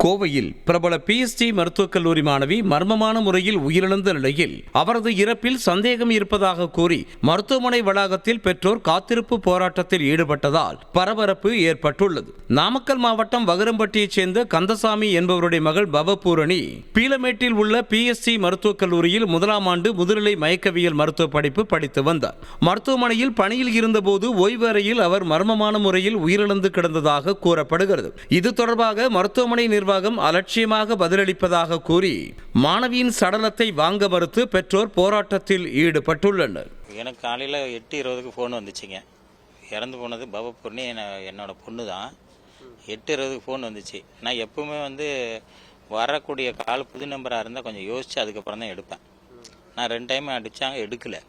கோவையில் பிரபல பிஎஸ்டி மருத்துவக் கல்லூரி மாணவி மர்மமான முறையில் உயிரிழந்த நிலையில் அவரது இறப்பில் சந்தேகம் இருப்பதாக கூறி மருத்துவமனை வளாகத்தில் பெற்றோர் காத்திருப்பு போராட்டத்தில் ஈடுபட்டதால் பரபரப்பு ஏற்பட்டுள்ளது. நாமக்கல் மாவட்டம் வகுரம்பட்டியைச் சேர்ந்த கந்தசாமி என்பவருடைய மகள் பவபூரணி பீலமேட்டில் உள்ள பிஎஸ்டி மருத்துவக் கல்லூரியில் முதலாம் ஆண்டு முதுநிலை மயக்கவியல் மருத்துவ படிப்பு படித்து வந்தார். மருத்துவமனையில் பணியில் இருந்தபோது ஓய்வு அறையில் அவர் மர்மமான முறையில் உயிரிழந்து கிடந்ததாக கூறப்படுகிறது. இது தொடர்பாக மருத்துவமனை நிர்வாகம் அலட்சியமாக பதிலளிப்பதாக கூறி மாணவியின் சடலத்தை வாங்க மறுத்து பெற்றோர் போராட்டத்தில் ஈடுபட்டுள்ளனர். எனக்கு காலையில் 8:20க்கு ஃபோன் வந்துச்சுங்க. இறந்து போனது பவபூர்ணி என்னோட பொண்ணு தான். 8:20க்கு ஃபோன் வந்துச்சு. நான் எப்பவுமே வரக்கூடிய கால் புது நம்பராக இருந்தால் கொஞ்சம் யோசிச்சு அதுக்கப்புறம் தான் எடுப்பேன். நான் 2 டைம் அடித்தாங்க, எடுக்கலை.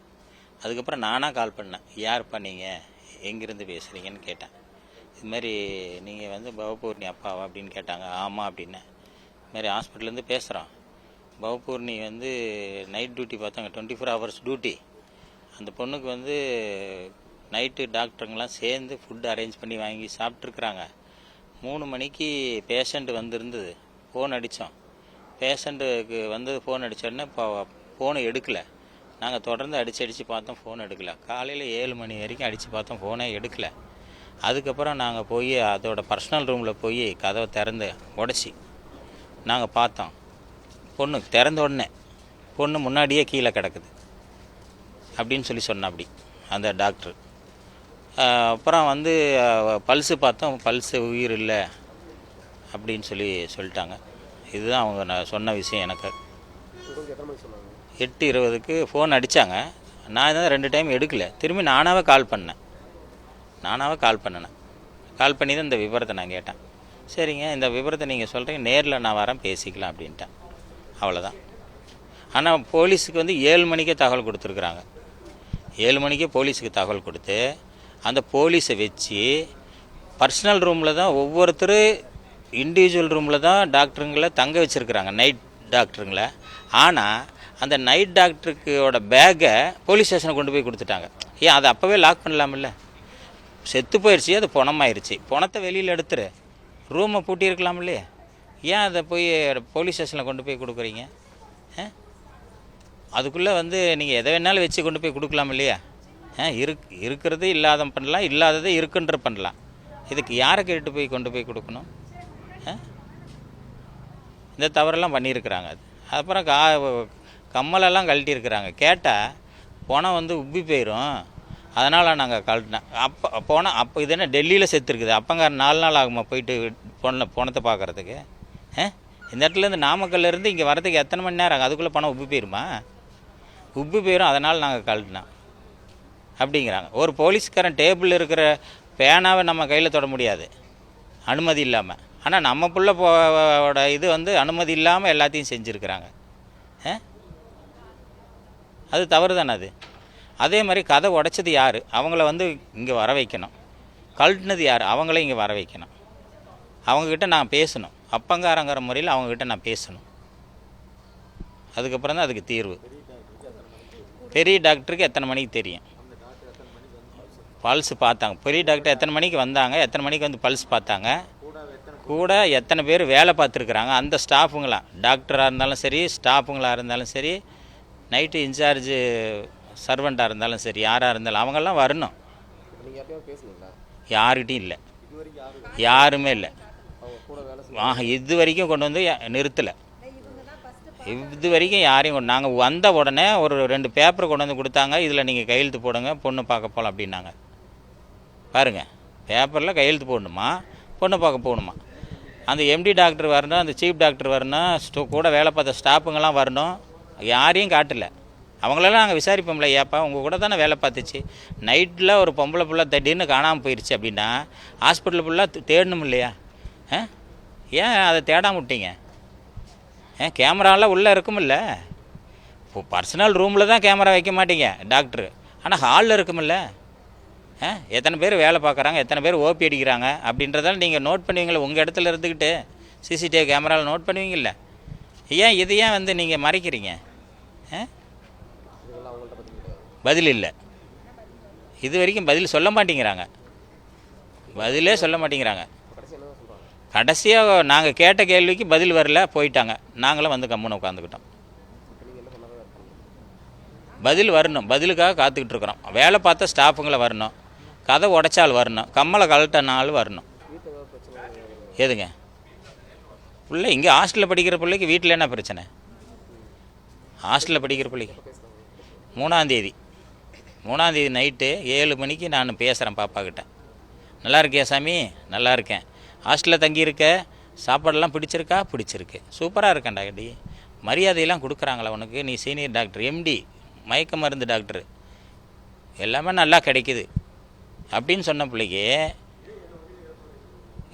அதுக்கப்புறம் நானாக கால் பண்ணேன். யார் பண்ணீங்க, எங்கேருந்து பேசுகிறீங்கன்னு கேட்டேன். இதுமாரி நீங்கள் பவபூர்ணி அப்பாவா அப்படின்னு கேட்டாங்க. ஆமாம் அப்படின்னேன். இதுமாரி ஹாஸ்பிட்டல்லேருந்து பேசுகிறோம். பவபூர்ணி நைட் டியூட்டி பார்த்தாங்க, 24 ஹவர்ஸ் டியூட்டி. அந்த பொண்ணுக்கு நைட்டு டாக்டருங்கெலாம் சேர்ந்து ஃபுட்டு அரேஞ்ச் பண்ணி வாங்கி சாப்பிட்ருக்குறாங்க. 3 மணிக்கு பேஷண்ட் வந்திருந்தது. ஃபோன் அடித்தோம். பேஷண்ட்டுக்கு ஃபோன் அடித்தோடனே ஃபோனை எடுக்கலை. நாங்கள் தொடர்ந்து அடித்து பார்த்தோம், ஃபோன் எடுக்கலை. காலையில் 7 மணி வரைக்கும் அடித்து பார்த்தோம், ஃபோனே எடுக்கலை. அதுக்கப்புறம் நாங்கள் போய் அதோட பர்சனல் ரூமில் போய் கதவை திறந்து உடச்சி நாங்கள் பார்த்தோம். பொண்ணு திறந்த உடனே பொண்ணு முன்னாடியே கீழே கிடக்குது அப்படின்னு சொன்ன அப்படி அந்த டாக்டர். அப்புறம் பல்ஸு பார்த்தோம், பல்ஸு உயிர் இல்லை அப்படின்னு சொல்லிட்டாங்க. இதுதான் அவங்க நான் சொன்ன விஷயம். எனக்கு 8:20க்கு ஃபோன் அடித்தாங்க. நான் 2 டைம் எடுக்கலை. திரும்பி நானாகவே கால் பண்ணினேன். கால் பண்ணி தான் இந்த விவரத்தை நான் கேட்டேன். சரிங்க, இந்த விவரத்தை நீங்கள் சொல்கிறீங்க, நேரில் நான் வரேன், பேசிக்கலாம் அப்படின்ட்டேன். அவ்வளோதான். ஆனால் போலீஸுக்கு 7 மணிக்கே தகவல் கொடுத்துருக்குறாங்க. 7 மணிக்கே போலீஸுக்கு தகவல் கொடுத்து அந்த போலீஸை வச்சு பர்சனல் ரூமில் தான் ஒவ்வொருத்தர் இண்டிவிஜுவல் ரூமில் தான் டாக்டருங்களை தங்க வச்சுருக்குறாங்க, நைட் டாக்டருங்களை. ஆனால் அந்த நைட் டாக்டருக்கோட பேக்கை போலீஸ் ஸ்டேஷனை கொண்டு போய் கொடுத்துட்டாங்க. ஏன் அதை அப்போவே லாக் பண்ணலாமில்ல? செத்து போயிடுச்சு, அது பணமாயிருச்சு. பணத்தை வெளியில் எடுத்துரு, ரூமை பூட்டியிருக்கலாம் இல்லையே. ஏன் அதை போய் போலீஸ் ஸ்டேஷனில் கொண்டு போய் கொடுக்குறீங்க? அதுக்குள்ளே நீங்கள் எதை வேணாலும் வச்சு கொண்டு போய் கொடுக்கலாம் இல்லையா? இருக்கிறது இல்லாத பண்ணலாம், இல்லாததை இருக்குன்ற பண்ணலாம். இதுக்கு யாரை கேட்டு போய் கொண்டு போய் கொடுக்கணும்? இந்த தவறெல்லாம் பண்ணியிருக்கிறாங்க. அப்புறம் கம்மலெல்லாம் கழட்டியிருக்கிறாங்க. கேட்டால் பணம் உப்பி போயிடும், அதனால் நாங்கள் கழட்டினேன். அப்போ இது என்ன டெல்லியில் செத்துருக்குது? அப்பங்கார 4 நாள் ஆகுமா போயிட்டு பணத்தை பார்க்குறதுக்கு? இந்த இடத்துலேருந்து நாமக்கல்லேருந்து இங்கே வரதுக்கு எத்தனை மணி நேரம் ஆகும்? அதுக்குள்ளே பணம் உப்பி போயிடுமா? உப்பி போயிடும், அதனால் நாங்கள் கழட்டினோம் அப்படிங்கிறாங்க. ஒரு போலீஸ்காரன் டேபிளில் இருக்கிற பேனாவை நம்ம கையில் தொட முடியாது அனுமதி இல்லாமல். ஆனால் நம்ம பிள்ளையோட இது அனுமதி இல்லாமல் எல்லாத்தையும் செஞ்சுருக்கிறாங்க. அது தவறு தானே அது? அதே மாதிரி கதை உடைச்சது யார்? அவங்கள இங்கே வர வைக்கணும். கழட்டினது யார்? அவங்களே இங்கே வர வைக்கணும். அவங்கக்கிட்ட நான் பேசணும். அப்பங்காரங்கிற முறையில் அவங்கக்கிட்ட நான் பேசணும். அதுக்கப்புறம் தான் அதுக்கு தீர்வு. பெரிய டாக்டருக்கு எத்தனை மணிக்கு தெரியும்? பல்ஸ் பார்த்தாங்க. பெரிய டாக்டர் எத்தனை மணிக்கு வந்தாங்க, எத்தனை மணிக்கு பல்ஸ் பார்த்தாங்க, கூட எத்தனை பேர் வேலை பார்த்துருக்குறாங்க, அந்த ஸ்டாஃபுங்களாம், டாக்டராக இருந்தாலும் சரி, ஸ்டாஃபுங்களாக இருந்தாலும் சரி, நைட்டு இன்சார்ஜு சர்வெண்ட்டாக இருந்தாலும் சரி, யாராக இருந்தாலும் அவங்கெல்லாம் வரணும். யாருக்கிட்டையும் இல்லை, யாருமே இல்லை. இது வரைக்கும் கொண்டு நிறுத்தலை. இது வரைக்கும் யாரையும் நாங்கள் வந்த உடனே ஒரு 2 பேப்பர் கொண்டு கொடுத்தாங்க. இதில் நீங்கள் கையெழுத்து போடுங்க, பொண்ணு பார்க்க போகலாம் அப்படின்னாங்க. பாருங்கள், பேப்பரில் கையெழுத்து போடணுமா, பொண்ணு பார்க்க போகணுமா? அந்த எம்டி டாக்டர் வரணும், அந்த சீஃப் டாக்டர் வரணும், கூட வேலை பார்த்த ஸ்டாஃபுங்கெல்லாம் வரணும். யாரையும் காட்டலை. அவங்களெல்லாம் நாங்கள் விசாரிப்போம்ல, ஏப்பா உங்கள் கூட தானே வேலை பார்த்துச்சு, நைட்டில் ஒரு பொம்பளை பிள்ளை திடீர்னு காணாமல் போயிடுச்சு அப்படின்னா ஹாஸ்பிட்டல் ஃபுல்லாக தேடணும் இல்லையா? ஏன் அதை தேடாமல் விட்டீங்க? கேமராலாம் உள்ளே இருக்குமில்ல. இப்போ பர்சனல் ரூமில் தான் கேமரா வைக்க மாட்டீங்க டாக்டரு, ஆனால் ஹாலில் இருக்குமில்ல. எத்தனை பேர் வேலை பார்க்குறாங்க, எத்தனை பேர் ஓபி அடிக்கிறாங்க அப்படின்றதால நீங்கள் நோட் பண்ணுவீங்களே. உங்கள் இடத்துல இருந்துக்கிட்டு சிசிடிவி கேமராவில் நோட் பண்ணுவீங்கள்ல. ஏன் இது ஏன் நீங்கள் மறைக்கிறீங்க? பதில் இல்லை. இது வரைக்கும் பதில் சொல்ல மாட்டேங்கிறாங்க. பதிலே சொல்ல மாட்டேங்கிறாங்க. கடைசியாக நாங்கள் கேட்ட கேள்விக்கு பதில் வரல, போயிட்டாங்க. நாங்களும் வந்து கம்முன்னு உட்காந்துக்கிட்டோம். பதில் வரணும், பதிலுக்காக காத்துக்கிட்டு இருக்கிறோம். வேலை பார்த்த ஸ்டாஃபுங்களை வரணும், கதை உடைச்சால் வரணும், கம்மலை கழட்டினாலும் வரணும். எதுங்க பிள்ளை இங்கே ஹாஸ்டலில் படிக்கிற பிள்ளைக்கு வீட்டில் என்ன பிரச்சனை? ஹாஸ்டலில் படிக்கிற பிள்ளைக்கு 3ஆம் தேதி நைட்டு 7 மணிக்கு நான் பேசுகிறேன் பாப்பாக்கிட்ட. நல்லா இருக்கியா சாமி? நல்லா இருக்கேன். ஹாஸ்டலில் தங்கியிருக்க, சாப்பாடெல்லாம் பிடிச்சிருக்கா? பிடிச்சிருக்கு. சூப்பராக இருக்கேன் டாக்டர். மரியாதையெல்லாம் கொடுக்குறாங்களா உனக்கு? நீ சீனியர் டாக்டர், எம்டி, மயக்க மருந்து டாக்டரு, எல்லாமே நல்லா கிடைக்குது அப்படின்னு சொன்ன பிள்ளைக்கு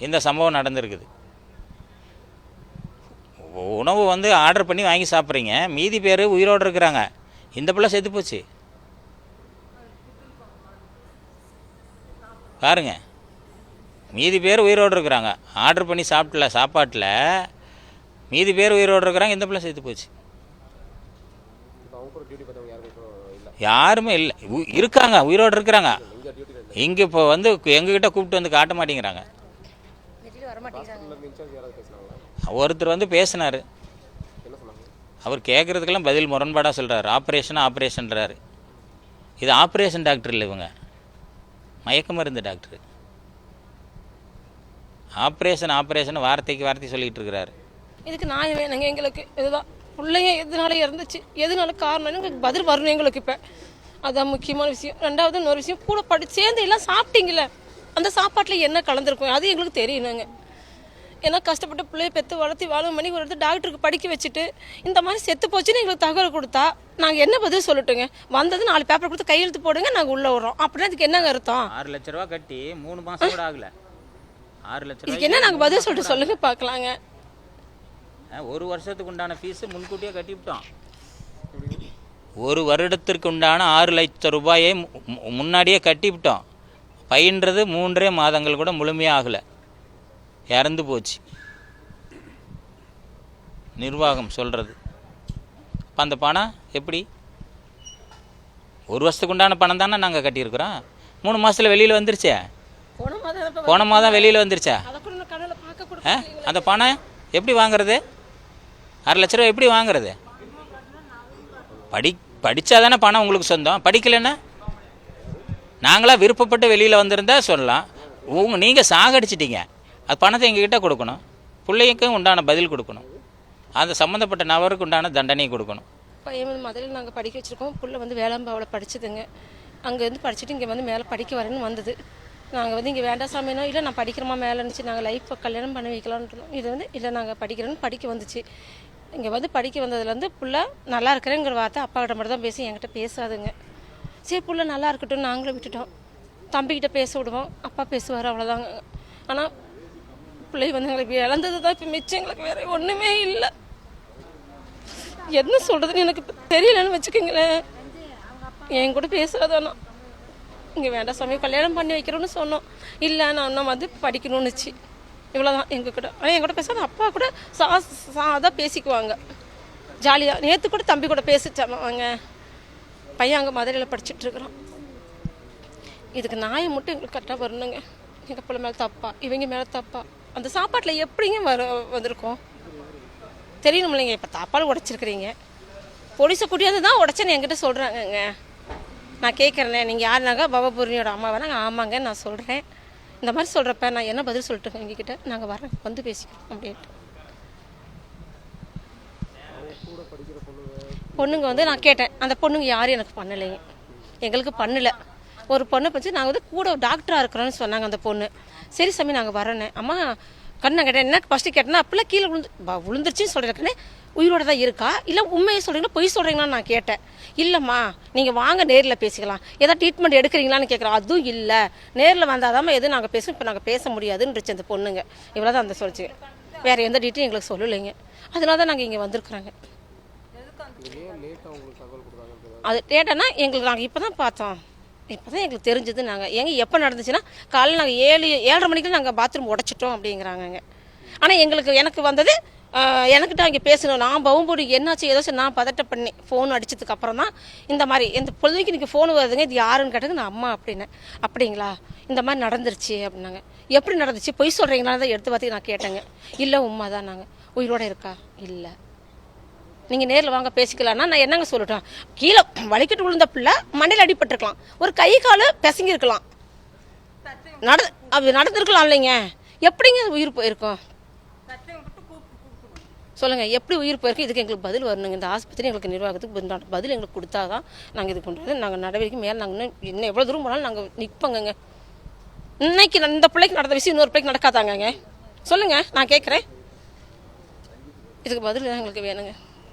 இந்த சம்பவம் நடந்திருக்குது. உணவு வந்து ஆர்டர் பண்ணி வாங்கி சாப்பிட்றீங்க, மீதி பேர் உயிரோடு இருக்கிறாங்க. இந்த பிள்ளை செத்து போச்சு பாருங்க. மீதி பேர் உயிரோடு இருக்கிறாங்க, ஆர்டர் பண்ணி சாப்பாட்டில் மீதி பேர் உயிரோடு இருக்கிறாங்க, இந்த பிள்ளை செத்து போச்சு. யாருமே இல்லை, இருக்காங்க, உயிரோடு இருக்கிறாங்க. இங்கே இப்போ வந்து எங்ககிட்ட கூப்பிட்டு வந்து காட்ட மாட்டேங்கிறாங்க. ஒருத்தர் வந்து பேசினார், அவர் கேட்குறதுக்கெல்லாம் பதில் முரண்பாடாக சொல்கிறார். ஆப்ரேஷன்றாரு. இது ஆப்ரேஷன் டாக்டர் இல்லை, இவங்க மயக்க மருந்து டாக்டர். ஆப்ரேஷன் வார்த்தை சொல்லிகிட்டு இருக்கிறாரு. இதுக்கு நியாயம் வேணுங்க எங்களுக்கு. இதுதான் பிள்ளைங்க எதனால இருந்துச்சு, எதனால காரணம் எங்களுக்கு பதில் வரணும் எங்களுக்கு. இப்போ அதுதான் முக்கியமான விஷயம். ரெண்டாவது இன்னொரு விஷயம், கூட சேர்ந்து எல்லாம் சாப்பிட்டீங்களே, அந்த சாப்பாட்டில் என்ன கலந்துருக்கும் அது எங்களுக்கு தெரியணுங்க. ஏன்னா கஷ்டப்பட்டு பிள்ளைய பெற்று வளர்த்தி வாழும் பண்ணி ஒரு இடத்துல டாக்டருக்கு படிக்க வச்சுட்டு இந்த மாதிரி செத்து போச்சுன்னு எங்களுக்கு தகவல் கொடுத்தா நாங்கள் என்ன பதில் சொல்லட்டுங்க? வந்தது 4 பேப்பர் கொடுத்து கையெழுத்து போடுங்க, நாங்கள் உள்ளே வர்றோம். அப்படின்னா அதுக்கு என்னங்க அர்த்தம்? 6 லட்ச ரூபா கட்டி 3 மாதம் கூட ஆகல. 6 லட்ச ரூபா இதுக்கு என்ன நாங்கள் பதில் சொல்லிட்டு சொல்லுங்க பார்க்கலாங்க. 1 வருஷத்துக்கு உண்டான ஃபீஸு முன்கூட்டியே கட்டிவிட்டோம். 1 வருடத்திற்கு உண்டான 6 லட்சம் ரூபாயை முன்னாடியே கட்டிவிட்டோம். பயின்றது 3 மாதங்கள் கூட முழுமையாக ஆகலை, இறந்து போச்சு. நிர்வாகம் சொல்கிறது. இப்போ அந்த பணம் எப்படி? 1 வருஷத்துக்கு உண்டான பணம் தானே நாங்கள் கட்டியிருக்கிறோம். 3 மாதத்தில் வெளியில் வந்துருச்சே. போன மாதம் வெளியில் வந்துருச்சா? அந்த பணம் எப்படி வாங்குறது? 6 லட்ச ரூபா எப்படி வாங்குறது? படித்தா தானே பணம் உங்களுக்கு சொந்தம். படிக்கலைன்னா நாங்களாக விருப்பப்பட்டு வெளியில் வந்திருந்தா சொல்லலாம். நீங்கள் சாகடிச்சிட்டீங்க. அது பணத்தை எங்ககிட்ட கொடுக்கணும், பிள்ளைக்கும் உண்டான பதில் கொடுக்கணும், அந்த சம்மந்தப்பட்ட நபருக்கு உண்டான தண்டனை கொடுக்கணும். பையன் வந்து மதுரையில் நாங்கள் படிக்க வச்சுருக்கோம். புள்ள வந்து வேளாம்பாவில் படிச்சுதுங்க. அங்கேருந்து படிச்சுட்டு இங்கே வந்து மேலே படிக்க வரேன்னு வந்தது. நாங்கள் வந்து இங்கே வேண்டாம் சாமினோ, இல்லை நான் படிக்கிறோமா மேலே இருந்துச்சு, நாங்கள் லைஃப்பை கல்யாணம் பண்ணி வைக்கலான்ட்டு. இது வந்து இல்லை நாங்கள் படிக்கிறேன்னு படிக்க வந்துச்சு. இங்கே வந்து படிக்க வந்ததுலேருந்து புள்ள நல்லா இருக்கிறேங்கிற வார்த்தை அப்பாக்கிட்ட மட்டும் தான் பேசி, என்கிட்ட பேசாதுங்க. சரி புள்ள நல்லா இருக்கட்டும் நாங்களும் விட்டுட்டோம். தம்பிக்கிட்ட பேச விடுவோம், அப்பா பேசுவார், அவ்வளோதாங்க. ஆனால் பிள்ளை வந்து எங்களுக்கு இழந்தது தான் இப்போ மிச்சம். எங்களுக்கு வேற ஒன்றுமே இல்லை. என்ன சொல்கிறதுன்னு எனக்கு தெரியலன்னு வச்சுக்கோங்களேன். என் கூட பேசாதானா இங்கே வேண்டாம் சாமி கல்யாணம் பண்ணி வைக்கிறோன்னு சொன்னோம். இல்லை நான் வந்து படிக்கணும்னுச்சு, இவ்வளோதான் எங்ககிட்ட. ஆனால் என் கூட பேசாத அப்பா கூட சாதான் பேசிக்குவாங்க ஜாலியாக. நேற்று கூட தம்பி கூட பேசிச்சாங்க. பையன் அங்கே மதுரையில் படிச்சுட்ருக்குறான். இதுக்கு நியாயம் மட்டும் எங்களுக்கு கரெக்டாக வரணுங்க. எங்கள் பிள்ளை மேலே தப்பா, இவங்க மேலே தப்பா? அந்த சாப்பாட்டில் எப்படிங்க வந்திருக்கோம் தெரியணும் இல்லைங்க. இப்போ தாப்பால் உடைச்சிருக்கிறீங்க, பொலிசை கூட்டியாந்து தான் உடைச்சேன்னு என்கிட்ட சொல்கிறாங்கங்க. நான் கேட்குறேனே, நீங்கள் யாருனாங்க? பவபூர்ணியோட அம்மாவை நாங்கள் ஆமாங்க நான் சொல்கிறேன். இந்த மாதிரி சொல்கிறப்ப நான் என்ன பதில் சொல்லிட்டு எங்ககிட்ட நாங்கள் வரேன் வந்து பேசிக்கிறோம் அப்படின்ட்டு. பொண்ணுங்க வந்து நான் கேட்டேன், அந்த பொண்ணுங்க யாரும் எனக்கு பண்ணலைங்க, எங்களுக்கு பண்ணலை. ஒரு பொண்ணை பற்றி நாங்கள் வந்து கூட டாக்டராக இருக்கிறோன்னு சொன்னாங்க அந்த பொண்ணு. சரி சாமி நாங்கள் வரேன்னு. அம்மா கண்ணை கேட்டேன், என்ன ஃபஸ்ட்டு கேட்டேன்னா அப்பெல்லாம் கீழே விழுந்துருச்சுன்னு சொல்லியிருக்கேனே, உயிரோட தான் இருக்கா இல்லை உண்மையை சொல்கிறீங்கன்னா பொய் சொல்கிறீங்களான்னு நான் கேட்டேன். இல்லைம்மா நீங்கள் வாங்க நேரில் பேசிக்கலாம், ஏதாவது ட்ரீட்மெண்ட் எடுக்கிறீங்களான்னு கேட்குறோம். அதுவும் இல்லை, நேரில் வந்தாதாம்மா எதுவும் நாங்கள் பேசுவோம், இப்போ நாங்கள் பேச முடியாதுன்னுச்சு அந்த பொண்ணுங்க. இவ்வளோ தான் அந்த சொல்லிச்சு, வேறு எந்த டீட்டெயிலும் எங்களுக்கு சொல்லலைங்க. அதனால தான் நாங்கள் இங்கே வந்திருக்குறாங்க. அது லேட்டானா எங்களுக்கு நாங்கள் இப்போ தான் பார்த்தோம், இப்போ தான் எங்களுக்கு தெரிஞ்சது. நாங்கள் எப்போ நடந்துச்சுன்னா காலையில் நாங்கள் 7:30 மணிக்கு நாங்கள் பாத்ரூம் உடைச்சிட்டோம் அப்படிங்கிறாங்கங்க. ஆனால் எனக்கு வந்தது எனக்கிட்ட அங்கே பேசணும். நான் பவும்பூடி என்னாச்சு ஏதாச்சும் நான் பதட்ட பண்ணி ஃபோன் அடித்ததுக்கு அப்புறம் தான் இந்த மாதிரி இந்த பொழுதுக்கு இன்றைக்கி ஃபோன் வருதுங்க, இது யாருன்னு கேட்டது நான் அம்மா அப்படின்னேன். அப்படிங்களா இந்த மாதிரி நடந்துருச்சு அப்படின்னாங்க. எப்படி நடந்துச்சு, பொய் சொல்கிறீங்களா தான் எடுத்து பார்த்து நான் கேட்டேங்க. இல்லை உண்மை தான், நாங்கள் உயிரோடு இருக்கா, இல்லை நீங்கள் நேரில் வாங்க பேசிக்கலாம்னா நான் என்னங்க சொல்லட்டும். கீழே வலிக்கிட்டு விழுந்த பிள்ளை மண்டையில் அடிபட்டிருக்கலாம், ஒரு கை கால் பிசங்கிருக்கலாம், அது நடந்திருக்கலாம் இல்லைங்க. எப்படிங்க உயிர் போயிருக்கோம் சொல்லுங்கள், எப்படி உயிர் போயிருக்கு? இதுக்கு எங்களுக்கு பதில் வரணுங்க. இந்த ஆஸ்பத்திரி எங்களுக்கு நிர்வாகத்துக்கு பதில் எங்களுக்கு கொடுத்தா தான் நாங்கள் இது பண்ணுறது. நாங்கள் நடவடிக்கை மேலே நாங்கள் இன்னும் எவ்வளோ தூரம் போனாலும் நாங்கள் நிற்போங்க. இன்னைக்கு இந்த பிள்ளைக்கு நடந்த விஷயம் இன்னொரு பிள்ளைக்கு நடக்காதாங்க? சொல்லுங்கள், நான் கேட்குறேன். இதுக்கு பதில் எங்களுக்கு வேணுங்க.